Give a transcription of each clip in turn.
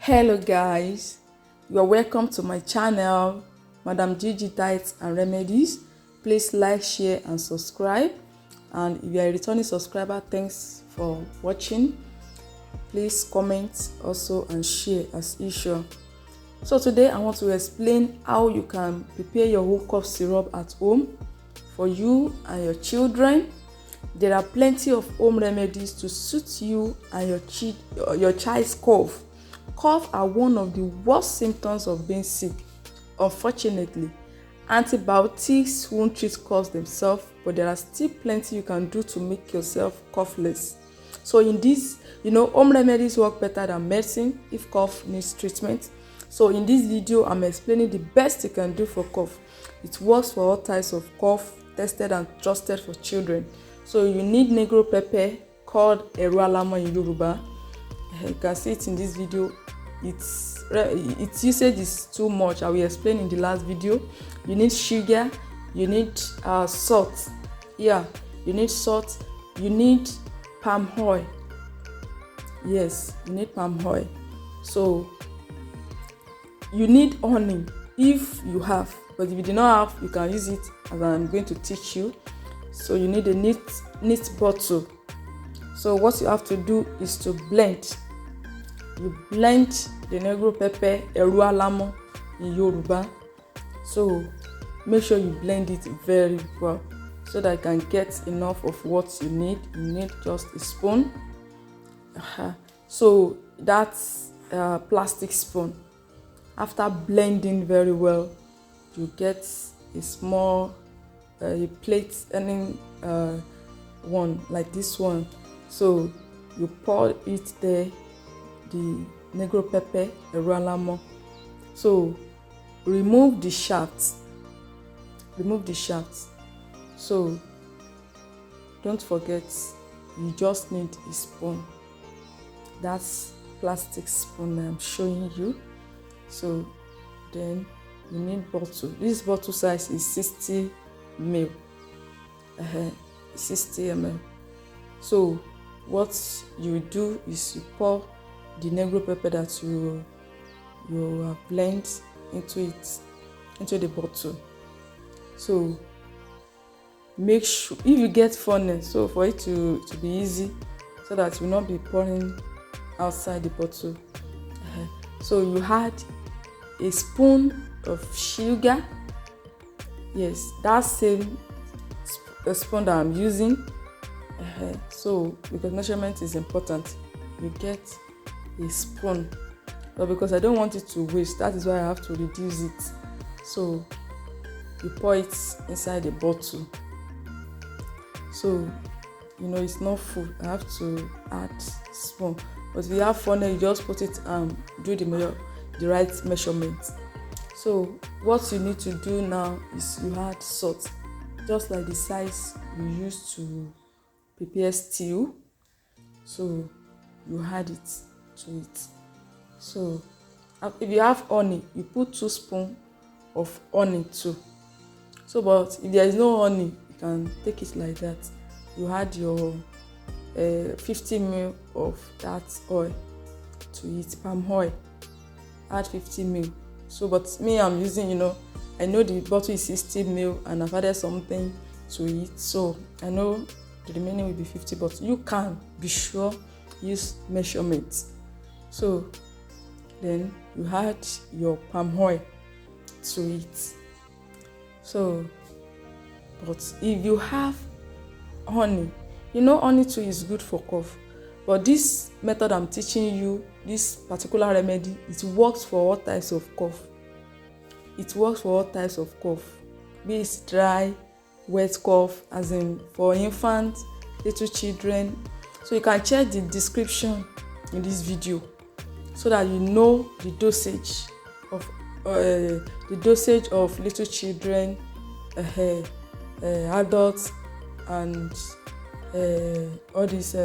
Hello guys, you are welcome to my channel, Diets and Remedies. Please like, share and subscribe. And if you are a returning subscriber, thanks for watching. Please comment also and share as usual. So today I want to explain how you can prepare your own cough syrup at home for you and your children. There are plenty of home remedies to suit you and your child's cough. Cough are one of the worst symptoms of being sick. Unfortunately, antibiotics won't treat coughs themselves, but there are still plenty you can do to make yourself coughless. So in this, home remedies work better than medicine if cough needs treatment. So in this video, I'm explaining the best you can do for cough. It works for all types of cough, tested and trusted for children. So you need negro pepper, called erualamo in Yoruba. You can see it in this video. Its usage is too much. I will explain in the last video. You need sugar, you need salt. You need salt. You need palm oil. Yes, you need palm oil. So you need honey if you have, but if you do not have, you can use it as I'm going to teach you. So you need a neat bottle. So what you have to do is to blend. You blend the negro pepper, erualamo in Yoruba. So make sure you blend it very well so that you can get enough of what you need. You need just a spoon. So that's a plastic spoon. After blending very well, you get a small plate, any one like this one. So you pour it there, the negro pepper, erualamo. So remove the shafts. So don't forget, you just need a spoon. That's plastic spoon I'm showing you. So then you need bottle. This bottle size is 60 ml. 60 ml. So what you do is you pour the negro pepper that you have blended into the bottle. So make sure if you get funnel, so for it to be easy, so that you will not be pouring outside the bottle. So you add a spoon of sugar. Yes, that same spoon that I'm using. So because measurement is important, you get a spoon. But because I don't want it to waste, that is why I have to reduce it. So you pour it inside the bottle. So it's not full. I have to add spoon. But if you have funnel, you just put it and do the right measurement. So what you need to do now is you add salt, just like the size you use to prepare stew. So you add it to it. So if you have honey, you put 2 spoons of honey too. So but if there is no honey, you can take it like that. You add your 50 ml of that oil to it, palm oil. Add 50 ml. So but me, I'm using, I know the bottle is 60 ml and I've added something to it, so I know the remaining will be 50, but you can be sure use measurements. So then you add your palm oil to it. So but if you have honey, honey too is good for cough, but this method I'm teaching you, this particular remedy, it works for all types of cough. Be it dry, wet cough, as in for infants, little children. So you can check the description in this video so that you know the dosage of little children, adults, and all these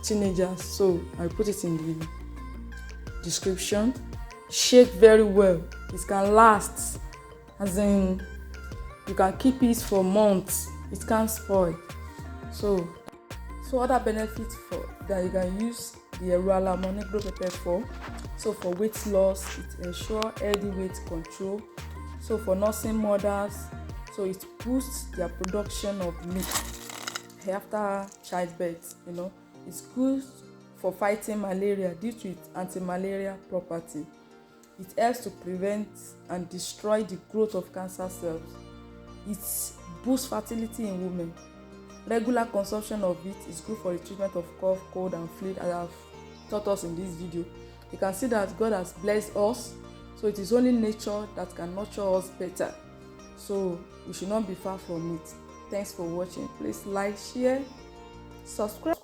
teenagers. So I put it in the description. Shake very well. It can last, as in you can keep it for months. It can't spoil. So other benefits that you can use the erualamo negro pepper for So for weight loss, it ensures healthy weight control. So for nursing mothers, so it boosts their production of milk after childbirth. It's good for fighting malaria due to its anti-malaria property. It helps to prevent and destroy the growth of cancer cells. It boosts fertility in women. Regular consumption of it is good for the treatment of cough, cold, and flu, as I've taught us in this video. You can see that God has blessed us, so it is only nature that can nurture us better. So we should not be far from it. Thanks for watching. Please like, share, subscribe.